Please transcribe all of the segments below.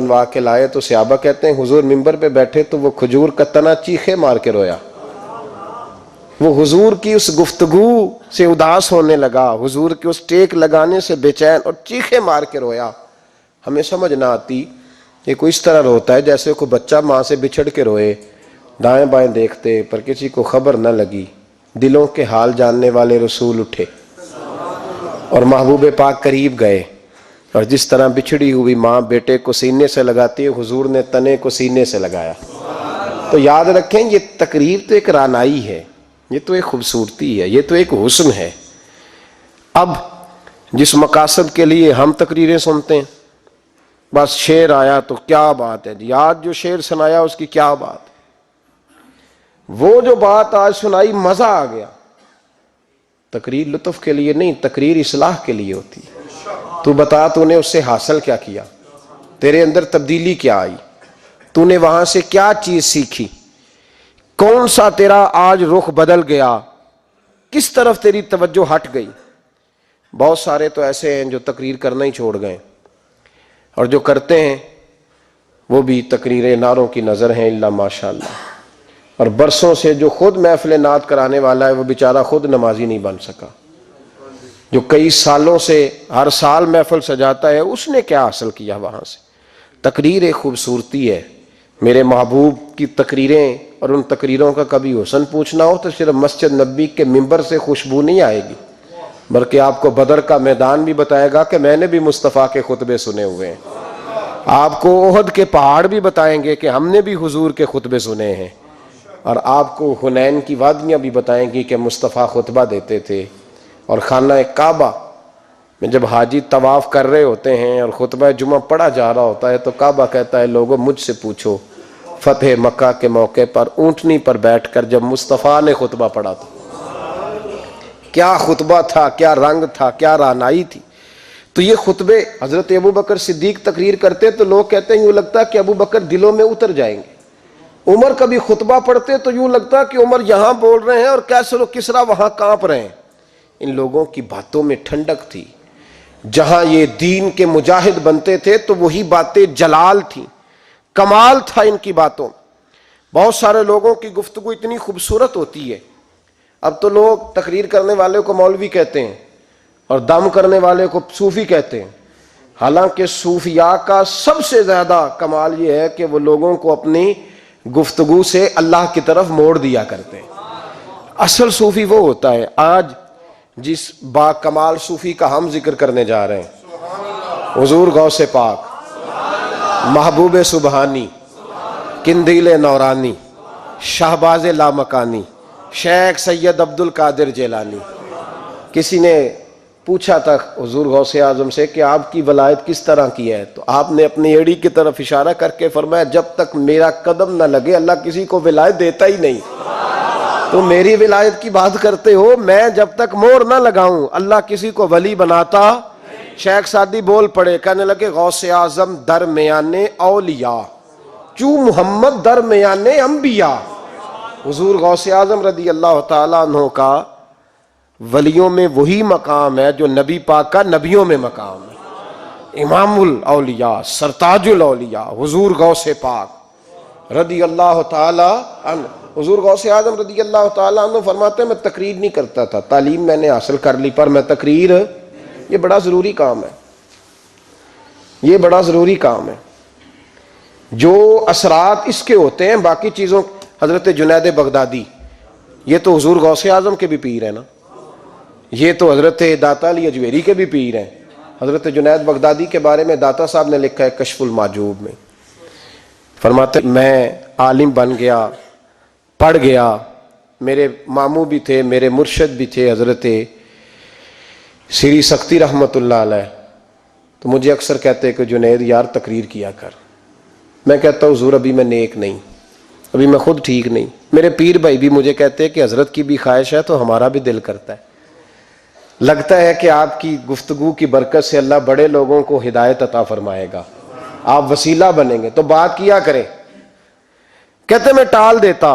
बनवा के लाए तो सहाबा कहते हैं हुजूर मिंबर पे बैठे तो वो खजूर का तना चीखे मार के रोया। वो हुजूर की उस गुफ्तगू से उदास होने लगा, हुजूर के उस टेक लगाने से बेचैन और चीखे मार के रोया। हमें समझ ना आती, ये कोई इस तरह रोता है जैसे कोई बच्चा माँ से बिछड़ के रोए, दाएं बाएं देखते पर किसी को खबर न लगी। दिलों के हाल जानने वाले रसूल उठे और महबूब पाक करीब गए, और जिस तरह बिछड़ी हुई माँ बेटे को सीने से लगाती है, हुजूर ने तने को सीने से लगाया। तो याद रखें, ये तकरीर तो एक रानाई है, ये तो एक खूबसूरती है, ये तो एक हुस्न है। अब जिस मकासद के लिए हम तकरीरें सुनते हैं, बस शेर आया तो क्या बात है जी, आज जो शेर सुनाया उसकी क्या बात, वो जो बात आज सुनाई मजा आ गया। तकरीर लुत्फ के लिए नहीं, तकरीर इस्लाह के लिए होती है। तू बता तूने उससे हासिल क्या किया, तेरे अंदर तब्दीली क्या आई, तूने वहां से क्या चीज सीखी, कौन सा तेरा आज रुख बदल गया, किस तरफ तेरी तवज्जो हट गई। बहुत सारे तो ऐसे हैं जो तकरीर करना ही छोड़ गए, और जो करते हैं वो भी तकरीरें नारों की नजर हैं इल्ला माशाअल्लाह। और बरसों से जो खुद महफिल नात कराने वाला है वो बेचारा खुद नमाजी नहीं बन सका। जो कई सालों से हर साल महफिल सजाता है, उसने क्या हासिल किया वहां से। तकरीर एक खूबसूरती है। मेरे महबूब की तकरीरें और उन तकरीरों का कभी हुस्न पूछना हो तो सिर्फ मस्जिद नबी के मिंबर से खुशबू नहीं आएगी, बल्कि आपको बदर का मैदान भी बताएगा कि मैंने भी मुस्तफ़ा के खुतबे सुने हुए हैं। आपको ओहद के पहाड़ भी बताएंगे कि हमने भी हुजूर के खुतबे सुने हैं, और आपको हुनैन की वादियाँ भी बताएंगी कि मुस्तफ़ा खुतबा देते थे। और खाना काबा में जब हाजी तवाफ़ कर रहे होते हैं और खुतबा जुमा पढ़ा जा रहा होता है तो काबा कहता है, लोगों मुझसे पूछो फतेह मक्का के मौके पर ऊंटनी पर बैठकर जब मुस्तफ़ा ने खुतबा पढ़ा था, क्या खुतबा था, क्या रंग था, क्या रानाई थी। तो ये खुतबे हजरत अबू बकर सिद्दीक तकरीर करते तो लोग कहते हैं यूँ लगता कि अबू बकर दिलों में उतर जाएंगे। उमर कभी खुतबा पढ़ते तो यूँ लगता कि उमर यहाँ बोल रहे हैं और कैसरो किसरा वहाँ कांप रहे हैं। इन लोगों की बातों में ठंडक थी। जहां ये दीन के मुजाहिद बनते थे तो वही बातें जलाल थी, कमाल था इनकी बातों। बहुत सारे लोगों की गुफ्तगू इतनी खूबसूरत होती है। अब तो लोग तकरीर करने वाले को मौलवी कहते हैं और दम करने वाले को सूफी कहते हैं। हालांकि सूफिया का सबसे ज्यादा कमाल ये है कि वो लोगों को अपनी गुफ्तगू से अल्लाह की तरफ मोड़ दिया करते हैं। असल सूफी वो होता है, आज जिस बाकमाल सूफी का हम जिक्र करने जा रहे हैं, हुजूर गौसे पाक, महबूब सुबहानी, किंदील नौरानी, शाहबाज लामकानी, शेख सैयद अब्दुल कादिर जेलानी। किसी ने पूछा था हुजूर गौसे आजम से कि आपकी वलायत किस तरह की है, तो आपने अपनी एड़ी की तरफ इशारा करके फरमाया, जब तक मेरा कदम न लगे अल्लाह किसी को विलायत देता ही नहीं। तो मेरी विलायत की बात करते हो, मैं जब तक मोहर ना लगाऊं अल्लाह किसी को वली बनाता। शेख सादी बोल पड़े, कहने लगे, गौसे आजम दरमियाने औलिया चू मोहम्मद दरमियाने अंबिया। हुजूर गौसे आजम रदी अल्लाह ताला अन्हु का वलियों में वही मकाम है जो नबी पाक का नबियों में मकाम है। इमामुल औलिया, सरताजुल औलिया हुजूर गौसे पाक रदी अल्लाह ताला अन्हु। हुजूर गौसे आजम रदी अल्लाह ताला अन्हु फरमाते हैं, मैं तकरीर नहीं करता था, तालीम मैंने हासिल कर ली, पर मैं तकरीर, ये बड़ा ज़रूरी काम है, ये बड़ा ज़रूरी काम है। जो असरात इसके होते हैं बाकी चीज़ों, हज़रत जुनैद बगदादी, ये तो हुजूर गौसे आजम के भी पीर है ना, ये तो हज़रत दाता अली अजवेरी के भी पीर हैं। हज़रत जुनैद बगदादी के बारे में दाता साहब ने लिखा है कश्फुल माजूब में, फरमाते मैं आलिम बन गया, पढ़ गया, मेरे मामू भी थे, मेरे मुर्शद भी थे हज़रत श्री सख्ती रहमतुल्लाह अलैह। तो मुझे अक्सर कहते हैं कि जुनैद यार तकरीर किया कर। मैं कहता हूँ हुजूर अभी मैं नेक नहीं, अभी मैं खुद ठीक नहीं। मेरे पीर भाई भी मुझे कहते हैं कि हज़रत की भी ख्वाहिश है तो हमारा भी दिल करता है। लगता है कि आपकी गुफ्तगू की बरकत से अल्लाह बड़े लोगों को हिदायत अता फरमाएगा, आप वसीला बनेंगे, तो बात किया करें। कहते मैं टाल देता,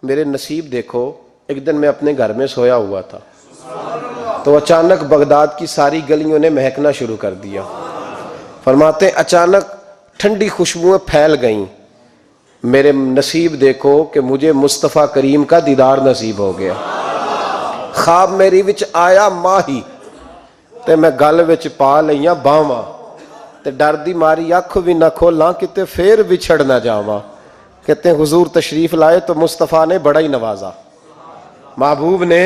मेरे नसीब देखो, एक दिन मैं अपने घर में सोया हुआ था तो अचानक बगदाद की सारी गलियों ने महकना शुरू कर दिया। फरमाते अचानक ठंडी खुशबुएं फैल गईं। मेरे नसीब देखो कि मुझे मुस्तफ़ा करीम का दीदार नसीब हो गया। ख्वाब मेरी विच आया माही ते मैं गल विच पा लईयां बावां ते डर दी मारी अख भी ना खोला किते फिर विछड़ ना जावां। कहते हुजूर तशरीफ लाए तो मुस्तफ़ा ने बड़ा ही नवाजा, महबूब ने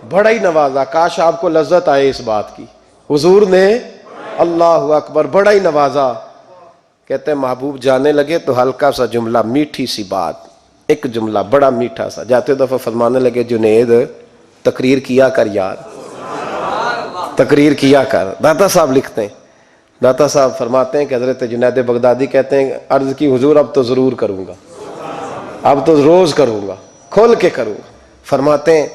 बड़ा ही नवाजा। काश आपको लज्जत आए इस बात की। हुजूर ने अल्लाह अकबर बड़ा ही नवाजा। कहते महबूब जाने लगे तो हल्का सा जुमला, मीठी सी बात, एक जुमला बड़ा मीठा सा। जाते दफा फरमाने लगे जुनेद तकरीर किया कर यार, तकरीर किया कर। दाता साहब लिखते हैं, दाता साहब फरमाते हैं कि हजरत जुनैद बगदादी कहते हैं अर्ज की हुजूर अब तो ज़रूर करूँगा, अब तो रोज़ करूँगा, खोल के करूँगा। फरमाते हैं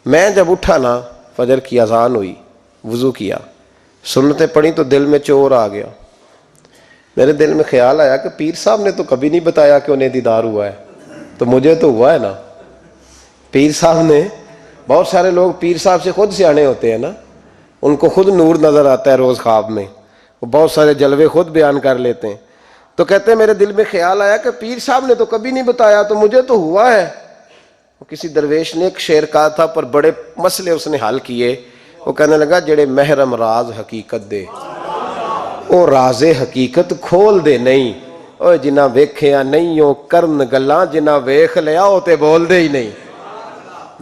मैं जब उठा ना, फजर की अजान हुई, वज़ू किया, सुन्नतें पढ़ी तो दिल में चोर आ गया। मेरे दिल में ख्याल आया कि पीर साहब ने तो कभी नहीं बताया कि उन्हें दीदार हुआ है, तो मुझे तो हुआ है ना। पीर साहब ने, बहुत सारे लोग पीर साहब से खुद सियाने होते हैं ना, उनको खुद नूर नज़र आता है रोज़ ख्वाब में, वो बहुत सारे जलवे खुद बयान कर लेते हैं। तो कहते हैं मेरे दिल में ख्याल आया कि पीर साहब ने तो कभी नहीं बताया, तो मुझे तो हुआ है। किसी दरवेश ने एक शेर कहा था, पर बड़े मसले उसने हल किए। वो कहने लगा जेड़े महरम राज हकीकत दे ओ राजे हकीकत खोल दे नहीं, ओ जिन्ना वेख्या नहीं ओ करन गल्लां, जिन्ना वेख लिया हो ते बोल दे ही नहीं,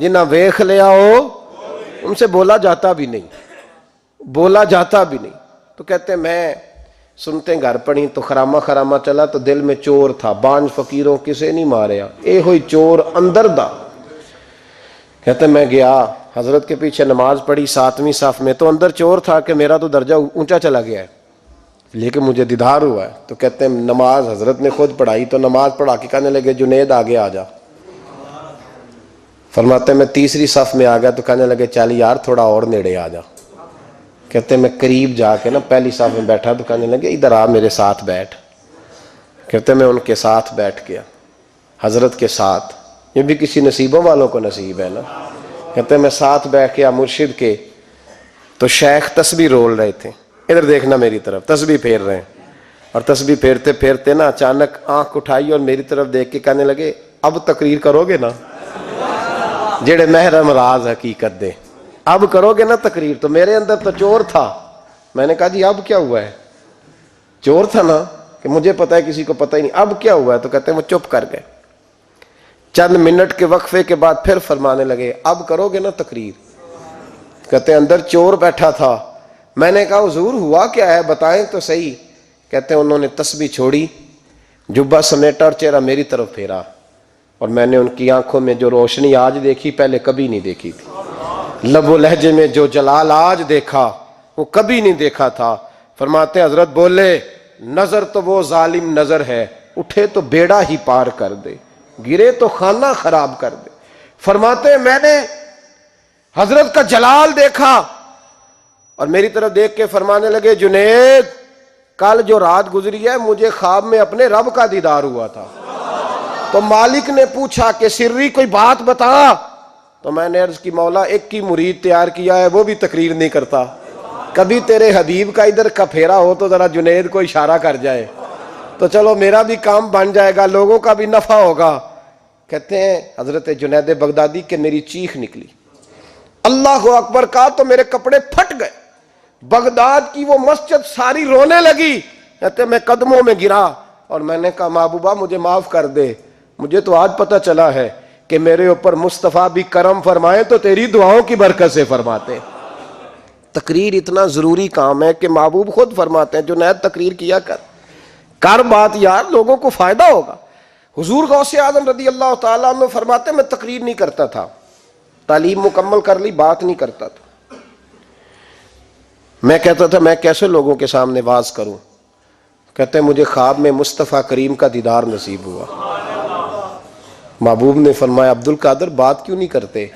जिन्ना वेख लिया हो उनसे बोला जाता भी नहीं, बोला जाता भी नहीं। तो कहते मैं सुनते घर पड़ी तो खरामा खरामा चला तो दिल में चोर था, बांझ फकीरों किसे नहीं मारिया, ए हुई चोर अंदर दा। कहते मैं गया हजरत के पीछे नमाज पढ़ी 7वीं साफ में, तो अंदर चोर था कि मेरा तो दर्जा ऊंचा चला गया है लेकिन मुझे दीदार हुआ है। तो कहते हैं नमाज हजरत ने खुद पढ़ाई, तो नमाज पढ़ा के कहने लगे जुनेद आगे आ जा। फरमाते मैं तीसरी सफ में आ गया तो कहने लगे चल यार थोड़ा और नेड़े आ जा। कहते मैं करीब जाके ना पहली सफ में बैठा तो कहने लगे इधर आ मेरे साथ बैठ। कहते मैं उनके साथ बैठ गया, हजरत के साथ। ये भी किसी नसीबों वालों को नसीब है ना। कहते मैं साथ बैठ गया मुर्शिद के, तो शेख तस्बीह रोल रहे थे, इधर देखना मेरी तरफ, तस्बीह फेर रहे हैं। और तस्बीह फेरते फेरते ना अचानक आंख उठाई और मेरी तरफ देख के कहने लगे अब तकरीर करोगे ना, जेड़े महरम राज हकीकत दे, अब करोगे ना तकरीर। तो मेरे अंदर तो चोर था, मैंने कहा जी अब क्या हुआ है, चोर था ना कि मुझे पता है किसी को पता ही नहीं, अब क्या हुआ है। तो कहते हैं वो चुप कर गए। चंद मिनट के वक्फे के बाद फिर फरमाने लगे अब करोगे ना तकरीर। कहते अंदर चोर बैठा था, मैंने कहा हुजूर हुआ क्या है बताएं तो सही। कहते हैं उन्होंने तस्बीह छोड़ी, जुब्बा समेटा और चेहरा मेरी तरफ फेरा, और मैंने उनकी आंखों में जो रोशनी आज देखी पहले कभी नहीं देखी थी, लबो लहजे में जो जलाल आज देखा वो कभी नहीं देखा था। फरमाते हजरत बोले नजर तो वो जालिम नजर है, उठे तो बेड़ा ही पार कर दे, गिरे तो खाना खराब कर दे। फरमाते मैंने हजरत का जलाल देखा और मेरी तरफ देख के फरमाने लगे जुनेद कल जो रात गुजरी है मुझे ख्वाब में अपने रब का दीदार हुआ था। तो मालिक ने पूछा कि सिर्री कोई बात बता, तो मैंने अर्ज की मौला एक की मुरीद तैयार किया है वो भी तकरीर नहीं करता, कभी तेरे हबीब का इधर का फेरा हो तो जरा जुनेद को इशारा कर जाए तो चलो मेरा भी काम बन जाएगा, लोगों का भी नफा होगा। कहते हैं हजरत जुनैद बगदादी के मेरी चीख निकली, अल्लाह अकबर का, तो मेरे कपड़े फट गए। बगदाद की वो मस्जिद सारी रोने लगी। कहते मैं कदमों में गिरा और मैंने कहा महबूबा मुझे माफ कर दे, मुझे तो आज पता चला है कि मेरे ऊपर मुस्तफ़ा भी करम फरमाए तो तेरी दुआओं की बरकत से फरमाते। तकरीर इतना जरूरी काम है कि महबूब खुद फरमाते हैं जुनैद तकरीर किया कर बात यार, लोगों को फायदा होगा। हुजूर गौसे आजम रदी अल्लाह ताला अन्हु फरमाते मैं तकरीर नहीं करता था, तालीम मुकम्मल कर ली बात नहीं करता था। मैं कहता था मैं कैसे लोगों के सामने वाज करूं। कहते मुझे ख्वाब में मुस्तफ़ा करीम का दीदार नसीब हुआ। महबूब ने फरमाया अब्दुल कादर बात क्यों नहीं करते।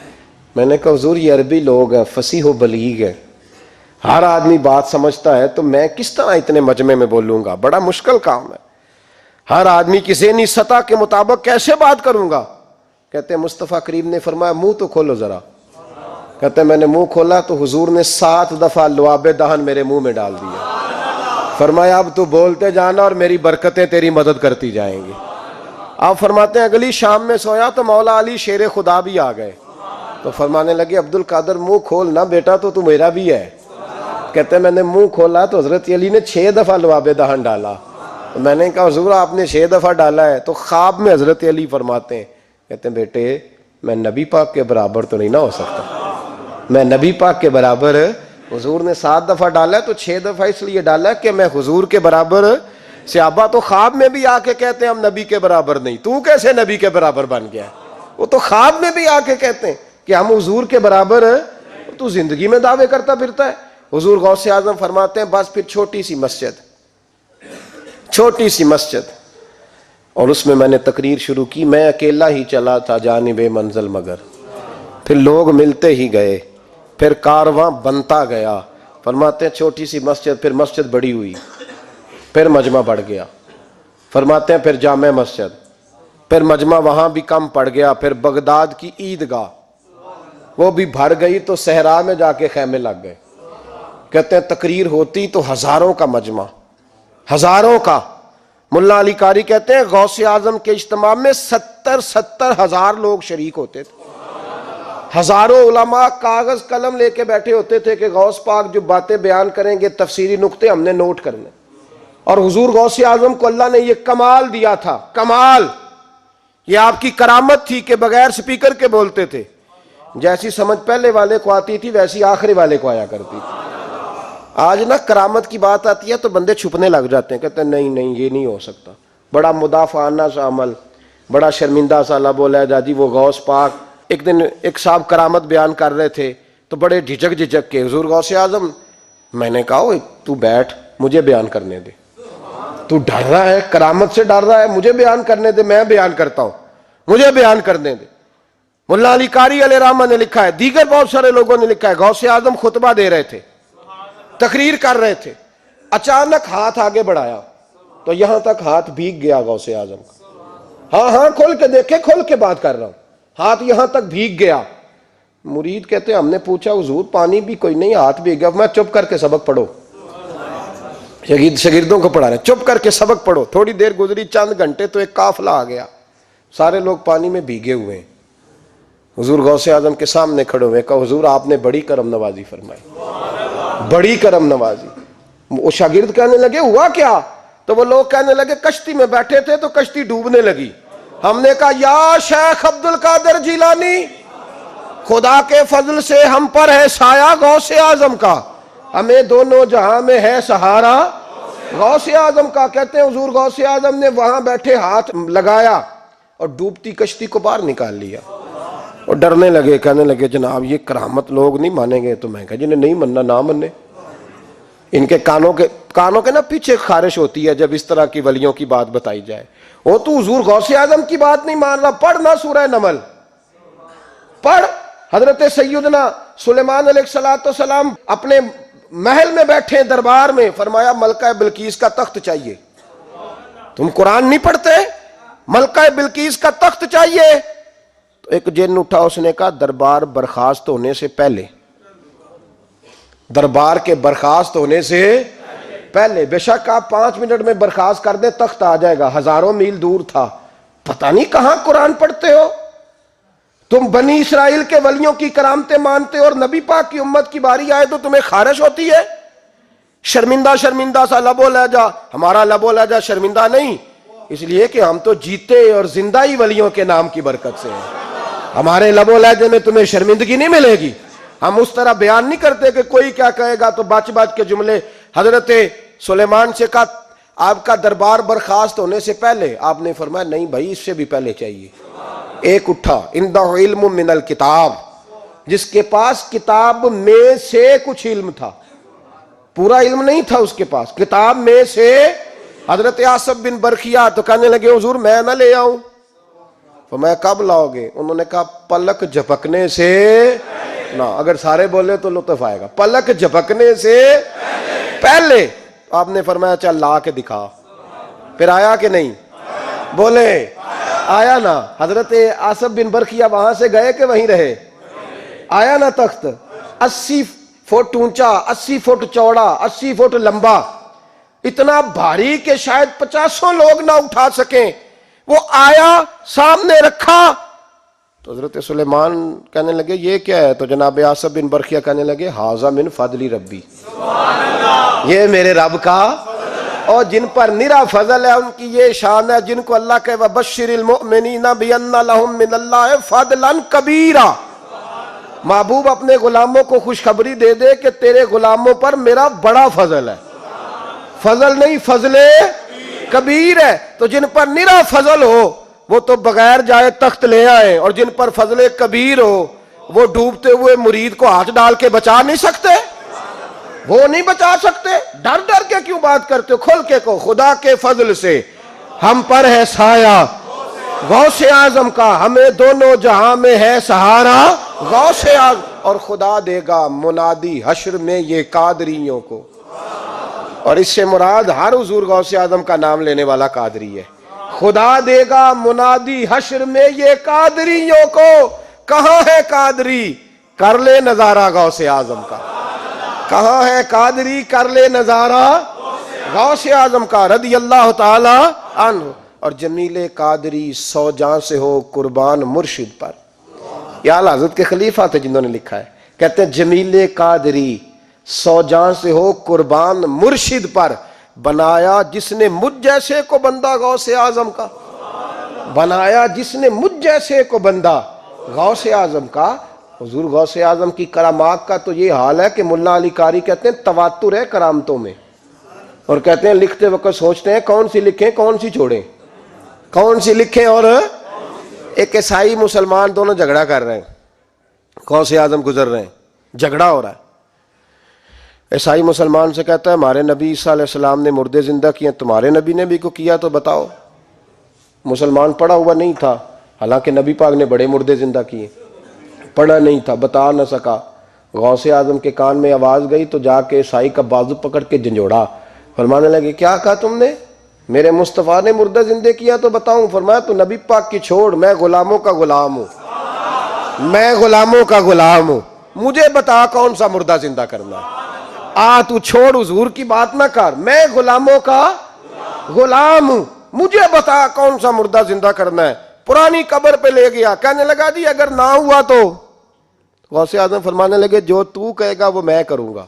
मैंने कहा हुजूर ये अरबी लोग हैं, फसीह बलीग हैं, हर आदमी बात समझता है, तो मैं किस तरह इतने मजमे में बोलूंगा, बड़ा मुश्किल काम है, हर आदमी की ज़हनी सतह के मुताबिक कैसे बात करूंगा। कहते मुस्तफ़ा करीम ने फरमाया मुंह तो खोलो जरा। कहते मैंने मुंह खोला तो हुजूर ने 7 दफा लुआबे दहन मेरे मुंह में डाल दिया। फरमाया अब तू बोलते जाना और मेरी बरकतें तेरी मदद करती जाएंगी। आप फरमाते हैं अगली शाम में सोया तो मौला अली शेर खुदा भी आ गए। तो फरमाने लगे अब्दुल कादर मुंह खोल ना बेटा, तो तू मेरा भी है। कहते मैंने मुंह खोला तो हजरत अली ने 6 दफा लवाबे दहन डाला। तो मैंने कहा हुजूर आपने 6 दफा डाला है। तो ख्वाब में हजरत अली फरमाते हैं, कहते हैं बेटे मैं नबी पाक के बराबर तो नहीं ना हो सकता, मैं नबी पाक के बराबर, हुजूर ने 7 दफा डाला है तो 6 दफा इसलिए डाला कि मैं हुजूर के बराबर। सहाबा तो ख्वाब में भी आके कहते हैं हम नबी के बराबर नहीं, तू कैसे नबी के बराबर बन गया? वो तो ख्वाब में भी आके कहते हैं कि हम हुजूर के बराबर है, तू जिंदगी में दावे करता फिरता है। हुजूर गौसे आजम फरमाते हैं बस फिर छोटी सी मस्जिद, और उसमें मैंने तकरीर शुरू की। मैं अकेला ही चला था जानिबे मंजिल मगर, फिर लोग मिलते ही गए, फिर कारवां बनता गया। फरमाते हैं छोटी सी मस्जिद, फिर मस्जिद बड़ी हुई, फिर मजमा बढ़ गया। फरमाते हैं फिर जामे मस्जिद, फिर मजमा वहां भी कम पड़ गया, फिर बगदाद की ईदगाह वो भी भर गई तो सहरा में जाके खैमे लग गए। कहते हैं तकरीर होती तो हजारों का मजमा, हजारों का। मुल्ला अली कारी कहते हैं गौसे आजम के इज्तिमा में 70 हजार लोग शरीक होते थे। हजारों उलमा कागज कलम लेके बैठे होते थे कि गौस पाक जो बातें बयान करेंगे तफसीरी नुक्ते हमने नोट करने। और हुजूर गौसे आजम को अल्लाह ने यह कमाल दिया था, कमाल, यह आपकी करामत थी कि बगैर स्पीकर के बोलते थे। जैसी समझ पहले वाले को आती थी वैसी आखिरी वाले को आया करती थी। आज ना करामत की बात आती है तो बंदे छुपने लग जाते हैं, कहते हैं नहीं नहीं ये नहीं हो सकता। बड़ा मुदाफाना सा अमल, बड़ा शर्मिंदा सा लबो लहजा जी। वो गौस पाक एक दिन एक साहब करामत बयान कर रहे थे तो बड़े झिझक के हुजूर गौसे आजम, मैंने कहा तू बैठ मुझे बयान करने दे, तू डर रहा है करामत से डर रहा है, मुझे बयान करने दे, मैं बयान करता हूं, मुझे बयान करने दे। मुल्ला अली कारी अलैहि रहमत ने लिखा है, दीगर बहुत सारे लोगों ने लिखा है, गौसे आजम खुतबा दे रहे थे, तकरीर कर रहे थे, अचानक हाथ आगे बढ़ाया तो यहां तक हाथ भीग गया गौसे आजम का। हाँ खोल के देखे, खोल के बात कर रहा हूं, हाथ यहां तक भीग गया। मुरीद कहते हैं हमने पूछा हुजूर पानी भी कोई नहीं, हाथ भीग गया। मैं चुप करके सबक पढ़ो, शगिर्दों को पढ़ा रहे, चुप करके सबक पढ़ो। थोड़ी देर गुजरी, चंद घंटे तो एक काफिला आ गया, सारे लोग पानी में भीगे हुए हैं। हुजूर गौसे आजम के सामने खड़े हुए, कहा हुजूर आपने बड़ी करम नवाजी फरमाई, बड़ी करम नवाजी। वो शागिर्द कहने लगे हुआ क्या? तो वो लोग कहने लगे कश्ती में बैठे थे तो कश्ती डूबने लगी। हमने कहा या शेख अब्दुल कादिर जिलानी, खुदा के फजल से हम पर है साया गौसे आजम का, हमें दोनों जहां में है सहारा गौसे आजम का। कहते हैं हुजूर गौसे आजम ने वहां बैठे हाथ लगाया और डूबती कश्ती को बाहर निकाल लिया और डरने लगे, कहने लगे जनाब ये करामत लोग नहीं मानेंगे। तो मैं कहा जिन्हें नहीं मानना ना माने। इनके कानों के ना पीछे खारिश होती है जब इस तरह की वलियों की बात बताई जाए। वो तो हुजूर गौसे आजम की बात नहीं मान रहा, पढ़ ना सूरह नमल पढ़। हजरत सैयदना सुलेमान अलैहिस्सलाम अपने महल में बैठे दरबार में, फरमाया मलका बिल्कीस का तख्त चाहिए। तुम कुरान नहीं पढ़ते, मलका बिल्कीस का तख्त चाहिए। तो एक जिन उठा, उसने कहा दरबार बर्खास्त होने से पहले, दरबार के बर्खास्त होने से पहले, बेशक आप 5 मिनट में बर्खास्त कर दे तख्त आ जाएगा, हजारों मील दूर था। पता नहीं कहां कुरान पढ़ते हो तुम। बनी इसराइल के वलियों की करामतें मानते हो और नबी पाक की उम्मत की बारी आए तो तुम्हें खारिश होती है। शर्मिंदा सा लबो लहजा। हमारा लबो लहजा शर्मिंदा नहीं, इसलिए कि हम तो जीते और जिंदा ही वलियों के नाम की बरकत से हैं। हमारे लबो लहजे में तुम्हें शर्मिंदगी नहीं मिलेगी। हम उस तरह बयान नहीं करते कि कोई क्या कहेगा तो बाच के जुमले। हजरत सुलेमान से कहा आपका दरबार बर्खास्त होने से पहले, आपने फरमाया नहीं भाई इससे भी पहले चाहिए। एक उठा, इंदहु इल्म मिनल किताब, जिसके पास किताब में से कुछ इल्म था, पूरा इल्म नहीं था उसके पास, किताब में से। हजरत आसफ बिन बरखिया तो कहने लगे हुजूर मैं ना ले आऊं। तो मैं कब लाओगे? उन्होंने कहा पलक झपकने से ना। अगर सारे बोले तो लुत्फ आएगा। पलक झपकने से पहले। आपने फरमाया चल ला के दिखा। फिर आया कि नहीं? बोले आया ना। हजरत आसफ बिन बरखिया वहां से गए कि वहीं रहे? आया ना तख्त। 80 फुट ऊंचा, 80 फुट चौड़ा, 80 फुट लंबा। इतना भारी कि शायद 50 लोग ना उठा सकें। वो आया, सामने रखा, तो हजरत सुलेमान कहने लगे ये क्या है? तो जनाब आसफ बिन बरखिया कहने लगे हाजा मिन फजली रब्बी, ये मेरे रब का, और जिन पर निरा फजल है उनकी ये शान है, जिनको अल्लाह के वबश्शिरिल मुमिनीना बिअन्ना लहुम मिनल्लाहि फदलन कबीरा। महबूब अपने गुलामों को खुशखबरी दे दे कि तेरे गुलामों पर मेरा बड़ा फजल है। फजल नहीं, फजले कबीर है। तो जिन पर निरा फजल हो वो तो बगैर जाए तख्त ले आए, और जिन पर फजले कबीर हो वो डूबते हुए मुरीद को हाथ डाल के बचा नहीं सकते, वो नहीं बचा सकते। डर डर के क्यों बात करते हो? खोल के को खुदा के फजल से हम पर है साया गौसे आजम का, हमें दोनों जहां में है सहारा गौसे आजम, और खुदा देगा मुनादी हश्र में ये कादरियों को। और इससे मुराद हर हुजूर गौसे आजम का नाम लेने वाला कादरी है। खुदा देगा मुनादी हश्र में ये कादरियों को। कहां है कादरी? कर ले नजारा गौसे आजम का। कहां है कादरी? कर ले नजारा गौसे आजम का रदी अल्लाह ताला अन्हु। और जमीले कादरी 100 जान से हो कुर्बान मुर्शिद पर। ये आला हज़रत के खलीफा थे जिन्होंने लिखा है। कहते हैं जमीले कादरी 100 जान से हो कुर्बान मुर्शिद पर, बनाया जिसने मुझ जैसे को बंदा गौसे आजम का, बनाया जिसने मुझ जैसे को बंदा गौसे आजम का। हुजूर गौसे आजम की करामात का तो ये हाल है कि मुल्ला अली कारी कहते हैं तवातुर है करामतों में, और कहते हैं लिखते वक्त सोचते हैं कौन सी लिखें कौन सी छोड़ें, कौन सी लिखें। और एक ईसाई मुसलमान दोनों झगड़ा कर रहे हैं, गौसे आजम गुजर रहे हैं, झगड़ा हो रहा है। ईसाई मुसलमान से कहता है हमारे नबी ईसा अलैहिस्सलाम ने मुर्दे जिंदा किए, तुम्हारे नबी ने भी को किया तो बताओ। मुसलमान पढ़ा हुआ नहीं था, हालांकि नबी पाक ने बड़े मुर्दे जिंदा किए, पढ़ा नहीं था, बता न सका। गौसे आजम के कान में आवाज गई तो जाके ईसाई का बाजू पकड़ के झंझोड़ा। फरमाने लगे क्या कहा तुमने? मेरे मुस्तफ़ा ने मुर्दा जिंदे किया तो बताऊं? फरमाया तो नबी पाक की छोड़, मैं गुलामों का गुलाम हूं, मैं गुलामों का गुलाम हूं, मुझे बता कौन सा मुर्दा जिंदा करना है। तू छोड़ हुजूर की बात ना कर, मैं गुलामों का गुलाम हूं, मुझे बता कौन सा मुर्दा जिंदा करना है। पुरानी कब्र पे ले गया, कहने लगा जी अगर ना हुआ तो? गौसे आजम फरमाने लगे जो तू कहेगा वो मैं करूंगा।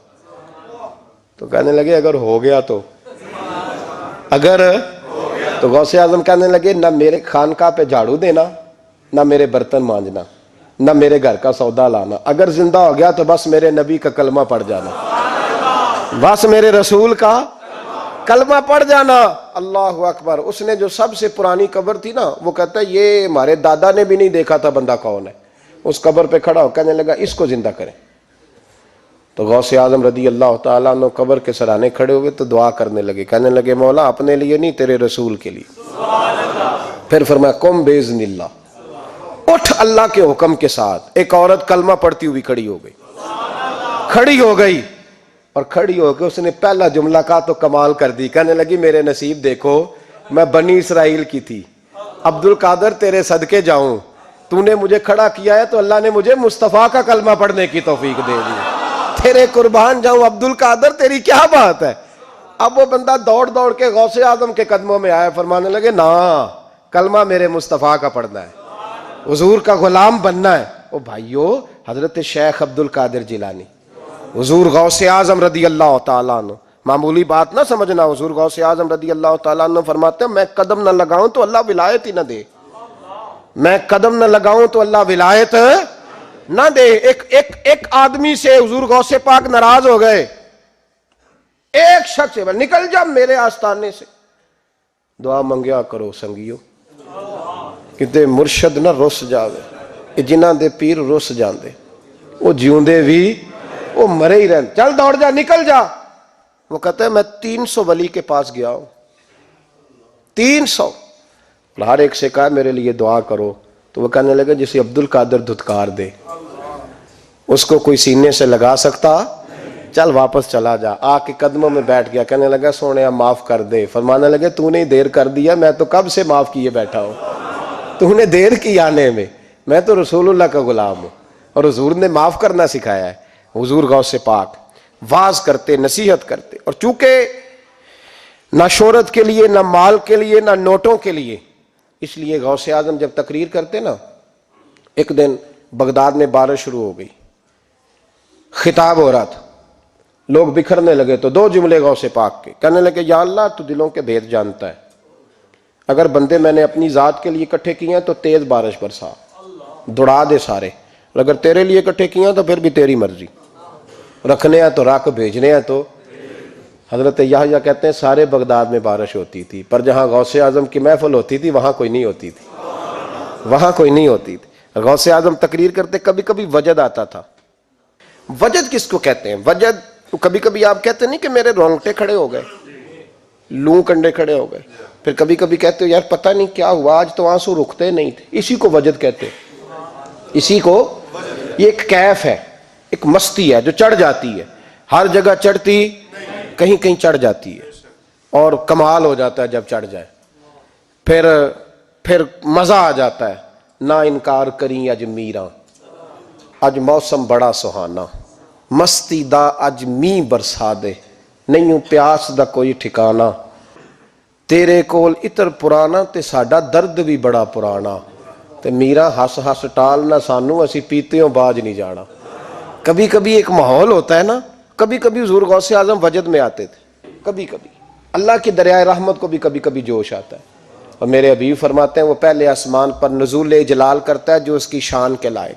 तो कहने लगे अगर हो गया तो? अगर तो गौसे आजम कहने लगे ना मेरे खानका पे झाड़ू देना, ना मेरे बर्तन मांजना, ना मेरे घर का सौदा लाना। अगर जिंदा हो गया तो बस मेरे नबी का कलमा पढ़ जाना, बस मेरे रसूल का कलमा पढ़ जाना। अल्लाह अकबर। उसने जो सबसे पुरानी कब्र थी ना, वो कहता है ये हमारे दादा ने भी नहीं देखा था बंदा कौन है। उस कब्र पे खड़ा हो कहने लगा इसको जिंदा करें। तो गौसे आजम रदी अल्लाह ताला अन्हु कब्र के सराहने खड़े हुए तो दुआ करने लगे, कहने लगे मौला अपने लिए नहीं तेरे रसूल के लिए। फिर फरमाया कुम बेइज़्निल्लाह, उठ अल्लाह के हुक्म के साथ। एक औरत कलमा पढ़ती हुई खड़ी हो गई, खड़ी हो गई, और खड़ी होकर उसने पहला जुमला कहा तो कमाल कर दी। कहने लगी मेरे नसीब देखो, मैं बनी इसराइल की थी, अब्दुल कादर तेरे सदके जाऊं, तूने मुझे खड़ा किया है तो अल्लाह ने मुझे मुस्तफ़ा का कलमा पढ़ने की तौफीक दे दी। तेरे कुर्बान जाऊं अब्दुल कादर, तेरी क्या बात है। अब वो बंदा दौड़ दौड़ के गौसे आजम के कदमों में आया, फरमाने लगे ना कलमा मेरे मुस्तफ़ा का पढ़ना है, हुजूर का गुलाम बनना है। ओ भाइयों, हजरत शेख अब्दुल कादिर जिलानी, हुजूर गौसे आजम रदी अल्लाह ताला अन्हु, मामूली बात ना समझना। हुजूर गौसे आजम रदी अल्लाह ताला अन्हु फरमाते हैं मैं कदम न लगाऊं तो अल्लाह विलायत ही ना दे, मैं कदम न लगाऊं तो अल्लाह विलायत ना दे। एक आदमी से हुजूर गौसे पाक नाराज हो गए, एक शख्स से निकल जा मेरे आस्थाने से। दुआ मंगया करो संगियो, किते मुर्शद ना रुस जावे, जिन्हां दे पीर रुस जाते वो जिउंदे भी वो मरे ही रहते। चल दौड़ जा, निकल जा। वो कहते हैं मैं 300 वली के पास गया हूं, 300, हर एक से कहा मेरे लिए दुआ करो। तो वो कहने लगे जिसे अब्दुल कादिर धुतकार दे उसको कोई सीने से लगा सकता? चल वापस चला जा। आके कदमों में बैठ गया, कहने लगा सोने माफ कर दे। फरमाने लगे तूने देर कर दिया, मैं तो कब से माफ किए बैठा हूं, तूने देर की आने में, मैं तो रसूलुल्लाह का गुलाम हूं और हुजूर ने माफ करना सिखाया है। हुजूर गौसे पाक वाज करते, नसीहत करते, और चूंकि ना शोहरत के लिए, ना माल के लिए, ना नोटों के लिए। इसलिए गौसे आजम जब तकरीर करते ना, एक दिन बगदाद में बारिश शुरू हो गई, खिताब हो रहा था, लोग बिखरने लगे तो दो जुमले गौसे पाक के, कहने लगे या अल्लाह तू दिलों के भेद जानता है, अगर बंदे मैंने अपनी जात के लिए इकट्ठे किए हैं तो तेज बारिश बरसा, दौड़ा दे सारे, अगर तेरे लिए इकट्ठे किए हैं तो फिर भी तेरी मर्जी, रखने हैं तो रख, भेजने हैं तो। हजरत याहया कहते हैं सारे बगदाद में बारिश होती थी, पर जहां गौसे आजम की महफिल होती थी वहां कोई नहीं होती थी, वहां कोई नहीं होती थी। गौसे आजम तकरीर करते, कभी कभी वजद आता था। वजद किसको कहते हैं? वजद कभी कभी आप कहते नहीं कि मेरे रोंगटे खड़े हो गए, लू कंडे खड़े हो गए, फिर कभी कभी कहते हो यार पता नहीं क्या हुआ, आज तो आंसू रुकते नहीं थे, इसी को वजद कहते हैं। इसी को, ये एक कैफ है, एक मस्ती है जो चढ़ जाती है, हर जगह चढ़ती, कहीं कहीं चढ़ जाती है, और कमाल हो जाता है जब चढ़ जाए, फिर मजा आ जाता है। ना इनकार करी अज मीरा, अज मौसम बड़ा सुहाना, मस्ती दा अज मींह बरसा दे, नहीं प्यास दा कोई ठिकाना, तेरे कोल इतर पुराना ते साडा दर्द भी बड़ा पुराना, ते मीरा हस हस टाल ना सानू, असी पीते बाज नहीं जाना। कभी कभी एक माहौल होता है ना, कभी कभी हुजूर गौसे आजम वजद में आते थे, कभी कभी अल्लाह की दरियाए रहमत को भी कभी कभी जोश आता है। और मेरे हबीब फरमाते हैं वो पहले आसमान पर नुज़ूल जलाल करता है जो उसकी शान के लायक,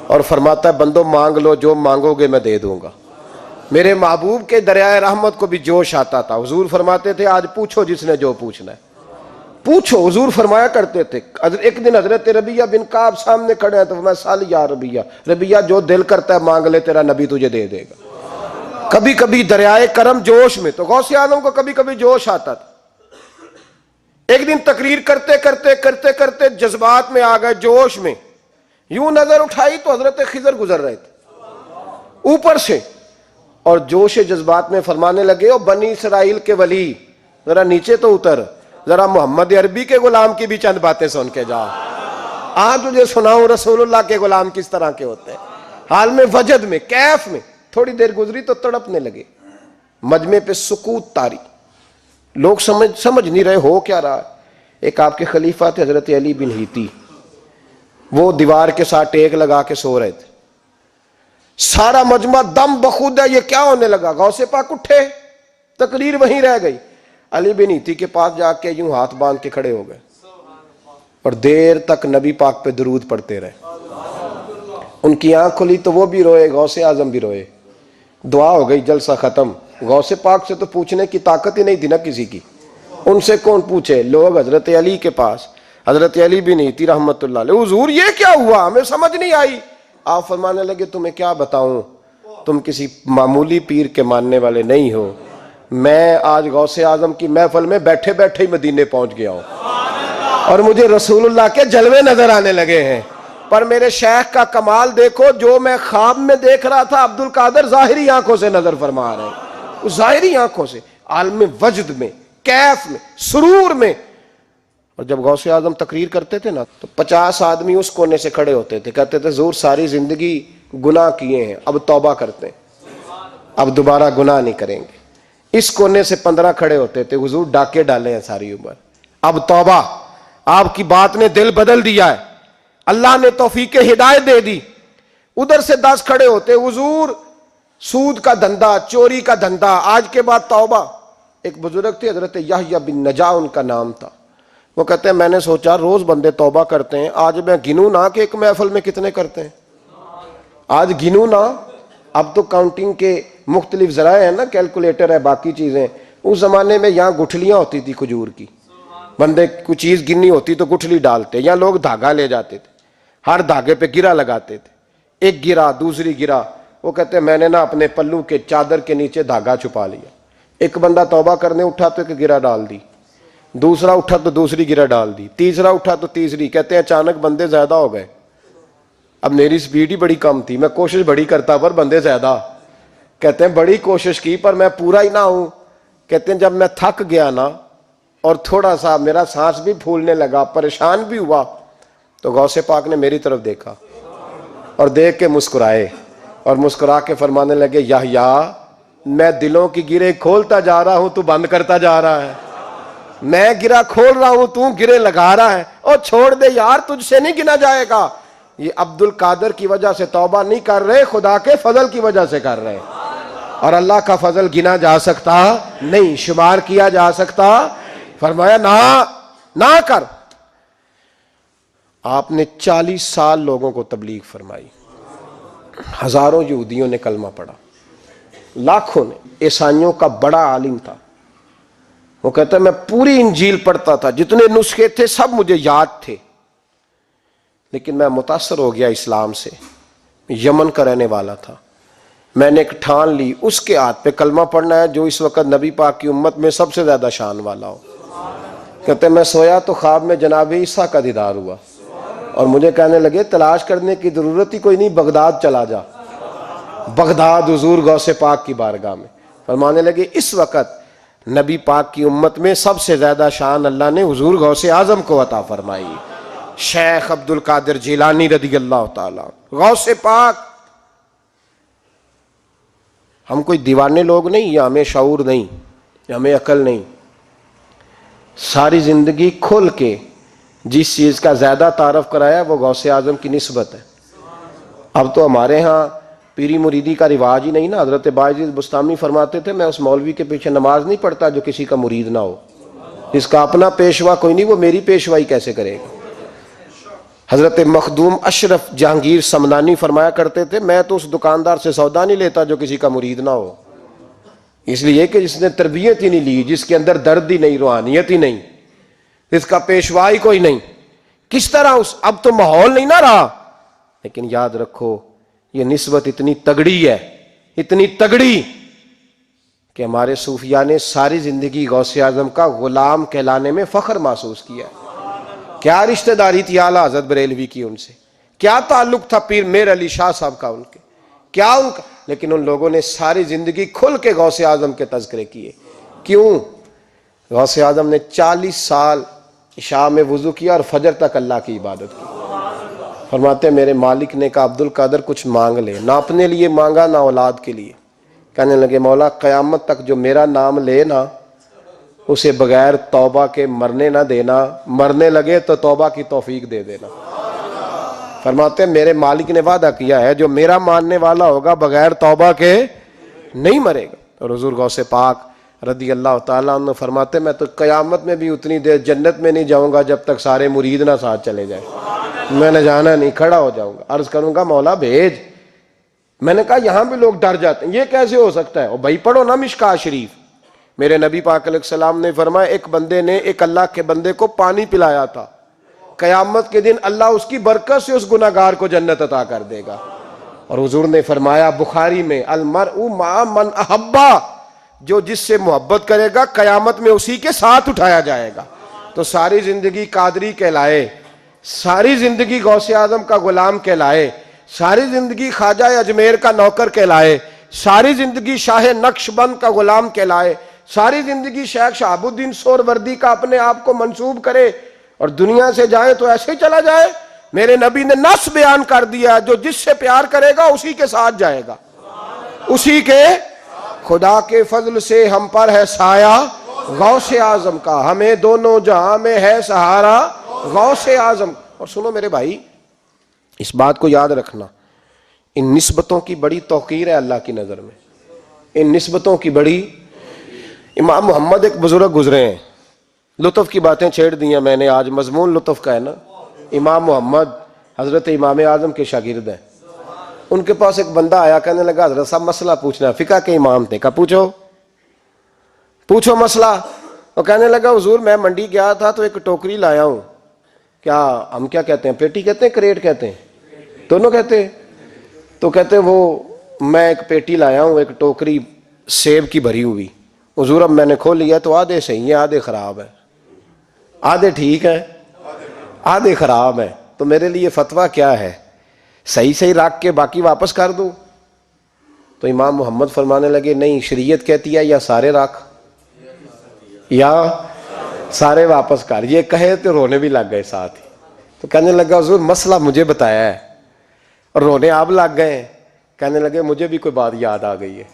और फरमाता है बंदो मांग लो जो मांगोगे मैं दे दूंगा। मेरे महबूब के दरियाए रहमत को भी जोश आता था। हुजूर फरमाते थे आज पूछो जिसने जो पूछना है, पूछो। हुजूर फरमाया करते थे, एक दिन हजरत रबिया बिन काब सामने खड़े हैं तो मैं साल या रबिया, रबिया जो दिल करता है मांग ले, तेरा नबी तुझे दे देगा। कभी कभी दरियाए करम जोश में, तो गौसे आजम को कभी कभी जोश आता था। एक दिन तकरीर करते करते करते करते जज्बात में आ गए, जोश में, यूं नजर उठाई तो हजरत खिजर गुजर रहे थे ऊपर से, और जोश जज्बात में फरमाने लगे, ओ बनी इसराइल के वली जरा नीचे तो उतर, जरा मोहम्मद अरबी के गुलाम की भी चंद बातें सुन के जा, आज तुझे सुनाऊं रसूलुल्लाह के गुलाम किस तरह के होते हैं। हाल में वजद में, कैफ में, थोड़ी देर गुजरी तो तड़पने लगे, मजमे पे सुकूत तारी, लोग समझ नहीं रहे हो क्या रहा। एक आपके खलीफा थे हजरत अली बिन हीती, वो दीवार के साथ टेक लगा के सो रहे थे, सारा मजमा दम बखुद है, ये क्या होने लगा। गौसे पाक उठे, तकरीर वहीं रह गई, अली बिन हीती के पास जाके यूं हाथ बांध के खड़े हो गए और देर तक नबी पाक पे दरूद पढ़ते रहे। उनकी आंख खुली तो वो भी रोए, गौसे आजम भी रोए, दुआ हो गई, जलसा खत्म। गौसे पाक से तो पूछने की ताकत ही नहीं थी ना किसी की, उनसे कौन पूछे। लोग हजरत अली के पास, हजरत अली भी नहीं थी रहमतुल्लाह अलैह, हुजूर ये क्या हुआ, हमें समझ नहीं आई। आप फरमाने लगे तुम्हें क्या बताऊं, तुम किसी मामूली पीर के मानने वाले नहीं हो, मैं आज गौसे आजम की महफिल में बैठे बैठे ही मदीने पहुंच गया हूं और मुझे रसूलुल्लाह के जलवे नजर आने लगे हैं। पर मेरे शेख का कमाल देखो, जो मैं ख्वाब में देख रहा था अब्दुल कादिर जाहिरी आंखों से नजर फरमा रहे हैं, उस जाहिरी आंखों से, आलम वजद में, कैफ में, सुरूर में। और जब गौसे आजम तकरीर करते थे ना तो 50 आदमी उस कोने से खड़े होते थे, कहते थे हुजूर सारी जिंदगी गुनाह किए हैं, अब तौबा करते हैं, अब दोबारा गुनाह नहीं करेंगे। इस कोने से 15 खड़े होते थे, हुजूर डाके डाले हैं सारी उम्र, अब तौबा, आपकी बात ने दिल बदल दिया है, अल्लाह ने तौफीक हिदायत दे दी। उधर से 10 खड़े होते, हुजूर सूद का धंधा, चोरी का धंधा, आज के बाद तौबा। एक बुजुर्ग थे हजरत याहया बिन नजा उनका नाम था, वो कहते हैं मैंने सोचा रोज बंदे तौबा करते हैं, आज मैं गिनूं ना कि एक महफिल में कितने करते हैं, आज गिनूं ना। अब तो काउंटिंग के मुख्तलिफ जराए हैं ना, कैलकुलेटर है, बाकी चीजें। उस जमाने में यहाँ गुठलियां होती थी खजूर की, बंदे कुछ चीज गिननी होती तो गुठली डालते, या लोग धागा ले जाते थे, हर धागे पे गिरा लगाते थे, एक गिरा दूसरी गिरा। वो कहते हैं मैंने ना अपने पल्लू के चादर के नीचे धागा छुपा लिया। एक बंदा तौबा करने उठा तो एक गिरा डाल दी, दूसरा उठा तो दूसरी गिरा डाल दी, तीसरा उठा तो तीसरी। कहते हैं अचानक बंदे ज्यादा हो गए, अब मेरी स्पीड ही बड़ी कम थी, मैं कोशिश बड़ी करता पर बंदे ज्यादा। कहते हैं बड़ी कोशिश की पर मैं पूरा ही ना हूं। कहते हैं जब मैं थक गया ना और थोड़ा सा मेरा सांस भी फूलने लगा, परेशान भी हुआ, तो गौसे पाक ने मेरी तरफ देखा और देख के मुस्कुराए और मुस्कुरा के फरमाने लगे याहया मैं दिलों की गिरे खोलता जा रहा हूं, तू बंद करता जा रहा है। मैं गिरा खोल रहा हूं, तू गिरे लगा रहा है। और छोड़ दे यार, तुझसे नहीं गिना जाएगा। ये अब्दुल कादर की वजह से तौबा नहीं कर रहे, खुदा के फजल की वजह से कर रहे। और अल्लाह का फजल गिना जा सकता नहीं, शुमार किया जा सकता। फरमाया ना ना कर। आपने 40 साल लोगों को तबलीग फरमाई, हजारों यहूदियों ने कलमा पढ़ा, लाखों ने। ईसाइयों का बड़ा आलिम था, वो कहता है मैं पूरी इंजील पढ़ता था, जितने नुस्खे थे सब मुझे याद थे, लेकिन मैं मुतासर हो गया इस्लाम से। यमन का रहने वाला था। मैंने एक ठान ली, उसके हाथ पे कलमा पढ़ना है जो इस वक्त नबी पाक की उम्मत में सबसे ज्यादा शान वाला हो। कहते मैं सोया तो ख्वाब में जनाब ईसा का दीदार हुआ, और मुझे कहने लगे तलाश करने की जरूरत ही कोई नहीं, बगदाद चला जा। बगदाद हुजूर गौसे पाक की बारगाह में। फरमाने लगे इस वक्त नबी पाक की उम्मत में सबसे ज्यादा शान अल्लाह ने हुजूर गौसे आजम को अता फरमाई, शेख अब्दुल कादिर जिलानी रदी अल्लाह ताला गौसे पाक। हम कोई दीवाने लोग नहीं, या हमें शऊर नहीं, या हमें अकल नहीं। सारी जिंदगी खुल के जिस चीज का ज्यादा तारफ कराया वो गौसे आजम की निस्बत है। अब तो हमारे यहाँ पीरी मुरीदी का रिवाज ही नहीं ना। हजरत बायजीद बुस्तामी फरमाते थे मैं उस मौलवी के पीछे नमाज नहीं पढ़ता जो किसी का मुरीद ना हो। इसका अपना पेशवा कोई नहीं, वो मेरी पेशवाई कैसे करेगा। हजरत मखदूम अशरफ जहांगीर समनानी फरमाया करते थे मैं तो उस दुकानदार से सौदा नहीं लेता जो किसी का मुरीद ना हो, इसलिए कि जिसने तरबियत ही नहीं ली, जिसके अंदर दर्द ही नहीं, रूहानियत ही नहीं, इसका पेशवा ही कोई नहीं। किस तरह उस, अब तो माहौल नहीं ना रहा। लेकिन याद रखो ये निस्बत इतनी तगड़ी है, इतनी तगड़ी कि हमारे सूफिया ने सारी जिंदगी गौसे आजम का गुलाम कहलाने में फख्र महसूस किया। क्या रिश्तेदारी थी आला हज़रत बरेलवी की उनसे, क्या ताल्लुक था पीर मेर अली शाह साहब का उनके, क्या उनका। लेकिन उन लोगों ने सारी जिंदगी खुल के गौसे आजम के तज़किरे किए। क्यों? गौसे आजम ने 40 साल इशा में वुजू किया और फजर तक अल्लाह की इबादत की। फरमाते मेरे मालिक ने कहा अब्दुल कादर कुछ मांग ले, ना अपने लिए मांगा ना औलाद के लिए। कहने लगे मौला क़यामत तक जो मेरा नाम ले ना उसे बगैर तौबा के मरने ना देना, मरने लगे तो तौबा की तौफीक दे देना। फरमाते मेरे मालिक ने वादा किया है जो मेरा मानने वाला होगा बगैर तौबा के नहीं मरेगा। और हुजूर गौसे पाक रदी अल्लाह ताला अन्हु फरमाते मैं तो क़यामत में भी उतनी देर जन्नत में नहीं जाऊंगा जब तक सारे मुरीद ना साथ चले जाए। मैंने जाना नहीं, खड़ा हो जाऊंगा, अर्ज करूंगा मौला भेज। मैंने कहा यहां भी लोग डर जाते हैं, ये कैसे हो सकता है। और भाई पढ़ो ना मिशका शरीफ। मेरे नबी पाक अलैहिस्सलाम ने फरमाया एक बंदे ने एक अल्लाह के बंदे को पानी पिलाया था, क़यामत के दिन अल्लाह उसकी बरकत से उस गुनाहगार को जन्नत अता कर देगा। और हुजूर ने फरमाया बुखारी में अलमरउ मा मन अहब्बा, जो जिससे मोहब्बत करेगा क़यामत में उसी के साथ उठाया जाएगा। तो सारी जिंदगी कादरी कहलाए, सारी जिंदगी गौसे आजम का गुलाम कहलाए, सारी जिंदगी ख्वाजा अजमेर का नौकर कहलाए, सारी जिंदगी शाह नक्शबंद का गुलाम कहलाए, सारी जिंदगी शेख शहाबुद्दीन सोहरवर्दी का अपने आप को मंसूब करे और दुनिया से जाए तो ऐसे ही चला जाए। मेरे नबी ने नस बयान कर दिया जो जिससे प्यार करेगा उसी के साथ जाएगा, उसी के। खुदा के फजल से हम पर है साया गौसे आजम का, हमें दोनों जहां में है सहारा गौसे आजम। और सुनो मेरे भाई, इस बात को याद रखना, इन निस्बतों की बड़ी तौकीर है अल्लाह की नजर में, इन निस्बतों की बड़ी। इमाम मोहम्मद एक बुजुर्ग गुजरे हैं, लुत्फ की बातें छेड़ दी हैं मैंने, आज मजमून लुत्फ का है ना। इमाम मोहम्मद हजरत इमाम आजम के शागिर्द हैं। उनके पास एक बंदा आया, कहने लगा हजरत साहब मसला पूछना है, फिका के इमाम थे। कहा पूछो पूछो मसला। और कहने लगा हुजूर मैं मंडी गया था तो एक टोकरी लाया हूं, क्या हम क्या कहते हैं, पेटी कहते हैं क्रेट कहते हैं, दोनों कहते हैं। तो कहते वो मैं एक पेटी लाया हूं, एक टोकरी सेब की भरी हुई। हुजूर अब मैंने खोल लिया तो आधे सही है आधे खराब है, आधे ठीक है आधे खराब है, तो मेरे लिए फतवा क्या है, सही सही रख के बाकी वापस कर दूं। तो इमाम मोहम्मद फरमाने लगे नहीं, शरीयत कहती है या सारे रख या सारे वापस कर। ये कहे तो रोने भी लग गए साथ ही। तो कहने लगा हुजूर मसला मुझे बताया है, और रोने आप लग गए। कहने लगे मुझे भी कोई बात याद आ गई है।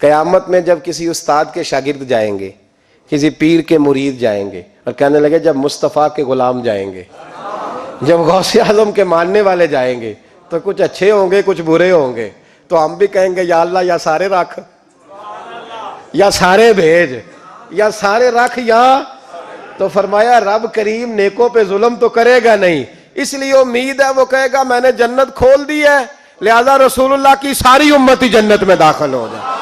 क़यामत में जब किसी उस्ताद के शागिर्द जाएंगे, किसी पीर के मुरीद जाएंगे और कहने लगे जब मुस्तफ़ा के गुलाम जाएंगे, जब गौसे आज़म के मानने वाले जाएंगे, तो कुछ अच्छे होंगे कुछ बुरे होंगे, तो हम भी कहेंगे या अल्लाह या सारे रख, या सारे भेज, या सारे रख, या तो फरमाया रब करीम नेकों पे जुल्म तो करेगा नहीं, इसलिए उम्मीद है वो कहेगा मैंने जन्नत खोल दी है, लिहाजा रसूलुल्लाह की सारी उम्मती जन्नत में दाखिल हो जाए,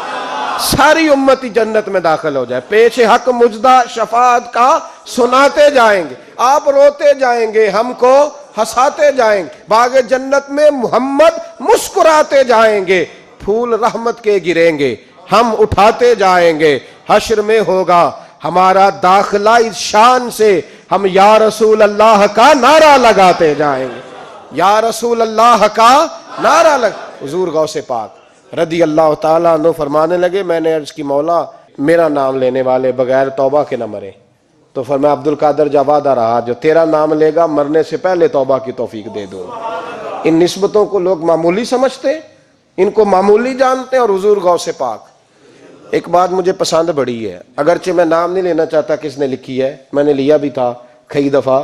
सारी उम्मती जन्नत में दाखिल हो जाए। पेश हक मुजदा शफाअत का सुनाते जाएंगे, आप रोते जाएंगे, हमको हंसाते जाएंगे, बागे जन्नत में मोहम्मद मुस्कुराते जाएंगे, फूल रहमत के गिरेंगे, हम उठाते जाएंगे, हश्र में होगा हमारा दाखिला इस शान से, हम या रसूल अल्लाह का नारा लगाते जाएंगे, या रसूल अल्लाह का नारा लग। हुजूर गौसे पाक रदी अल्लाह ताला अन्हु फरमाने लगे, मैंने अर्ज की मौला मेरा नाम लेने वाले बगैर तौबा के न मरे, तो फरमाया अब्दुल कादर जवादा रहा, जो तेरा नाम लेगा मरने से पहले तौबा की तौफीक दे दूंगा। इन निस्बतों को लोग मामूली समझते, इनको मामूली जानते हैं, और हुजूर गौसे पाक। एक बात मुझे पसंद बड़ी है, अगरचे मैं नाम नहीं लेना चाहता किसने लिखी है, मैंने लिया भी था कई दफा,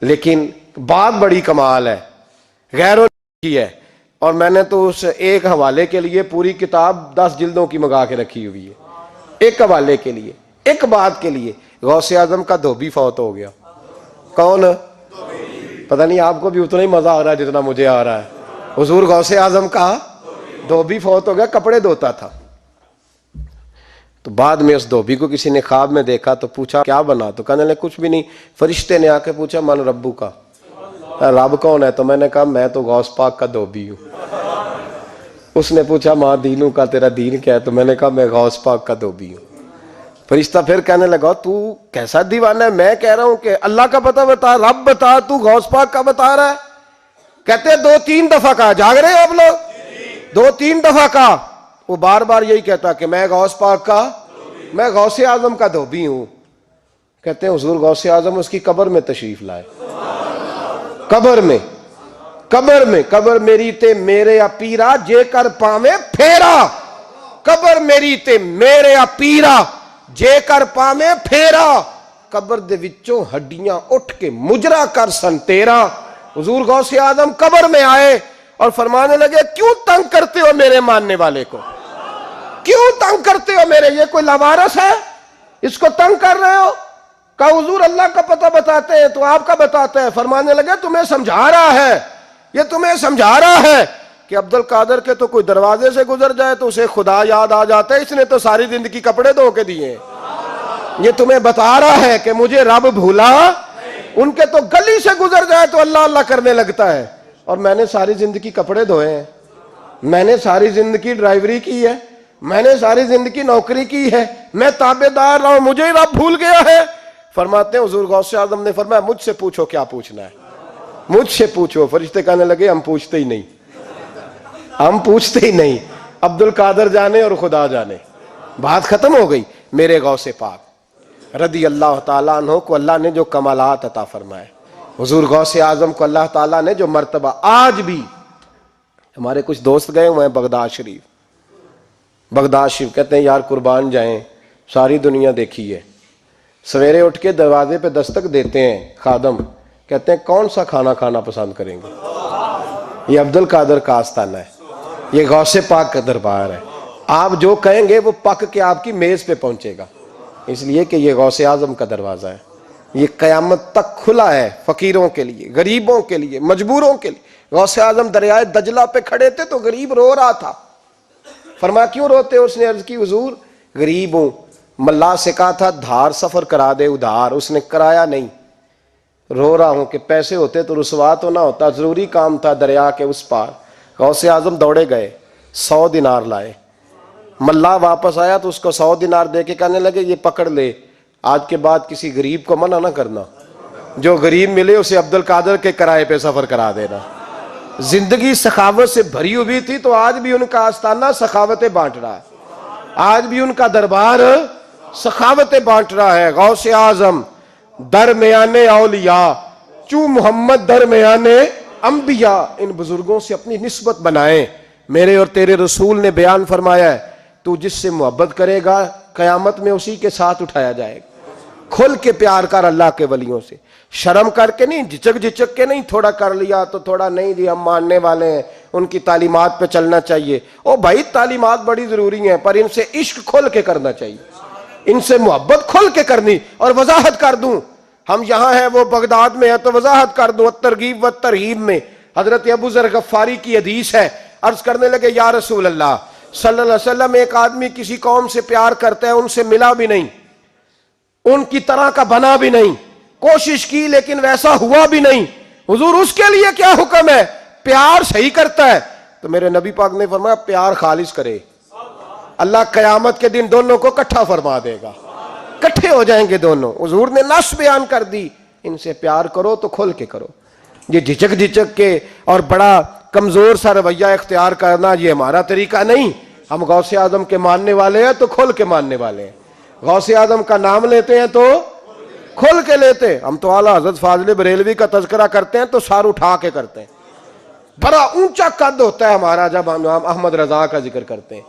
लेकिन बात बड़ी कमाल है, गैरों की है, और मैंने तो उस एक हवाले के लिए पूरी किताब 10 जिल्दों की मंगा के रखी हुई है, एक हवाले के लिए, एक बात के लिए। गौसे आजम का धोबी फौत हो गया। कौन? पता नहीं, आपको भी उतना ही मजा आ रहा है जितना मुझे आ रहा है। हुजूर गौसे आजम का धोबी फौत हो गया, कपड़े धोता था। तो बाद में उस धोबी को किसी ने ख्वाब में देखा, तो पूछा क्या बना, तो कहने लगे कुछ भी नहीं। फरिश्ते ने आके पूछा मन रब्बू का, रब कौन है? तो मैंने कहा मैं तो गौस पाक का धोबी हूं। उसने पूछा माँ दीनू का, तेरा दीन क्या है? तो मैंने कहा मैं गौस पाक का धोबी हूं। फरिश्ता फिर कहने लगा तू कैसा दीवाना है, मैं कह रहा हूं कि अल्लाह का पता बता, रब बता, तू गौस पाक का बता रहा है। कहते 2-3 दफा कहा, जाग रहे हो आप लोग? 2-3 दफा कहा। वो बार बार यही कहता कि मैं गौस पाक का, मैं गौसे आजम का धोबी हूं। कहते हैं हुजूर गौसे आजम उसकी कब्र में तशरीफ लाए। कब्र में, कब्र में, कब्र मेरी ते मेरे अपीरा जे कर पावे फेरा, कब्र मेरी ते मेरे अपीरा जे कर पावे फेरा, कब्र दे विचों हड्डियां उठ के मुजरा कर सन तेरा। हुजूर गौसे आजम कब्र में आए और फरमाने लगे क्यों तंग करते हो मेरे मानने वाले को, क्यों तंग करते हो मेरे, ये कोई लवारस है इसको तंग कर रहे हो? कहा हुजूर अल्लाह का पता बताते हैं तो आपका बताते हैं। फरमाने लगे तुम्हें समझा रहा है, ये तुम्हें समझा रहा है कि अब्दुल कादर के तो कोई दरवाजे से गुजर जाए तो उसे खुदा याद आ जाता है, इसने तो सारी जिंदगी कपड़े धो के दिए। ये तुम्हें बता रहा है कि मुझे रब भूला, उनके तो गली से गुजर जाए तो अल्लाह अल्लाह करने लगता है, और मैंने सारी जिंदगी कपड़े धोए हैं, मैंने सारी जिंदगी ड्राइवरी की है, मैंने सारी जिंदगी नौकरी की है, मैं ताबेदार रहा हूं, मुझे रब भूल गया है। फरमाते हैं हुजूर गौसे आजम ने फरमाया मुझसे पूछो क्या पूछना है, मुझसे पूछो। फरिश्ते कहने लगे हम पूछते ही नहीं, हम पूछते ही नहीं, अब्दुल कादर जाने और खुदा जाने, बात खत्म हो गई। मेरे गौसे पाक रदी अल्लाह ताला अन्हु को अल्लाह ने जो कमालात अता फरमाए, हुजूर गौसे आजम को अल्लाह ताला ने जो मर्तबा, आज भी हमारे कुछ दोस्त गए हुए हैं बगदाद शरीफ, बगदाद शरीफ, कहते हैं यार कुर्बान जाएं, सारी दुनिया देखी है। सवेरे उठ के दरवाजे पे दस्तक देते हैं खादम, कहते हैं कौन सा खाना खाना पसंद करेंगे? ये अब्दुल कादर का आस्ताना है, ये गौसे पाक का दरबार है, आप जो कहेंगे वो पक के आपकी मेज पे पहुंचेगा, इसलिए कि ये गौसे आजम का दरवाजा है। ये कयामत तक खुला है फकीरों के लिए, गरीबों के लिए, मजबूरों के लिए। गौसे आजम दरियाए दजला पे खड़े थे तो गरीब रो रहा था। फरमा क्यों रोते? उसने अर्ज की हुजूर गरीब हूं, मल्लाह से कहा था धार सफर करा दे उधार, उसने कराया नहीं, रो रहा हूं कि पैसे होते तो रुसवा तो ना होता, जरूरी काम था दरिया के उस पार। गौसे आजम दौड़े गए, 100 दिनार लाए। मल्लाह वापस आया तो उसको 100 दिनार दे के कहने लगे ये पकड़ ले, आज के बाद किसी गरीब को मना ना करना, जो गरीब मिले उसे अब्दुल कादर के किराए पे सफर करा देना। जिंदगी सखावत से भरी हुई थी तो आज भी उनका आस्ताना सखावतें बांट रहा है, आज भी उनका दरबार सखावतें बांट रहा है। गौसे आजम दरमियाने औलिया चू मोहम्मद दरमियाने अंबिया, इन बुजुर्गों से अपनी निस्बत बनाएं। मेरे और तेरे रसूल ने बयान फरमाया है तू जिससे मोहब्बत करेगा कयामत में उसी के साथ उठाया जाएगा। खुल के प्यार कर अल्लाह के वलियों से, शर्म करके नहीं, झिझक झिझक के नहीं, थोड़ा कर लिया तो थोड़ा नहीं जी हम मानने वाले हैं, उनकी तालीमात पे चलना चाहिए। ओ भाई तालीमात बड़ी जरूरी हैं, पर इनसे इश्क खोल के करना चाहिए, इनसे मोहब्बत खोल के करनी। और वजाहत कर दूं, हम यहां हैं वो बगदाद में है तो वजाहत कर दूं, तरगीब व तरहीब में हजरत अबू ज़र गफ्फारी की हदीस है। अर्ज करने लगे या रसूल अल्लाह सल्लल्लाहु अलैहि वसल्लम, एक आदमी किसी कौम से प्यार करता है, उनसे मिला भी नहीं, उनकी तरह का बना भी नहीं, कोशिश की लेकिन वैसा हुआ भी नहीं, हुजूर उसके लिए क्या हुक्म है? प्यार सही करता है तो मेरे नबी पाक ने फरमाया प्यार खालिस करे, अल्लाह कयामत के दिन दोनों को इकट्ठा फरमा देगा, इकट्ठे हो जाएंगे दोनों। हुजूर ने नस बयान कर दी, इनसे प्यार करो तो खुल के करो। ये झिझक झिझक के और बड़ा कमजोर सा रवैया इख्तियार करना ये हमारा तरीका नहीं। हम गौसे आजम के मानने वाले हैं तो खुल के मानने वाले हैं, गौसे आजम का नाम लेते हैं तो खुल के लेते। हम तो आला हजरत फाजिल बरेलवी का तज़किरा करते हैं तो सार उठा के करते हैं, बड़ा ऊंचा कद होता है हमारा जब हम अहमद रजा का जिक्र करते हैं।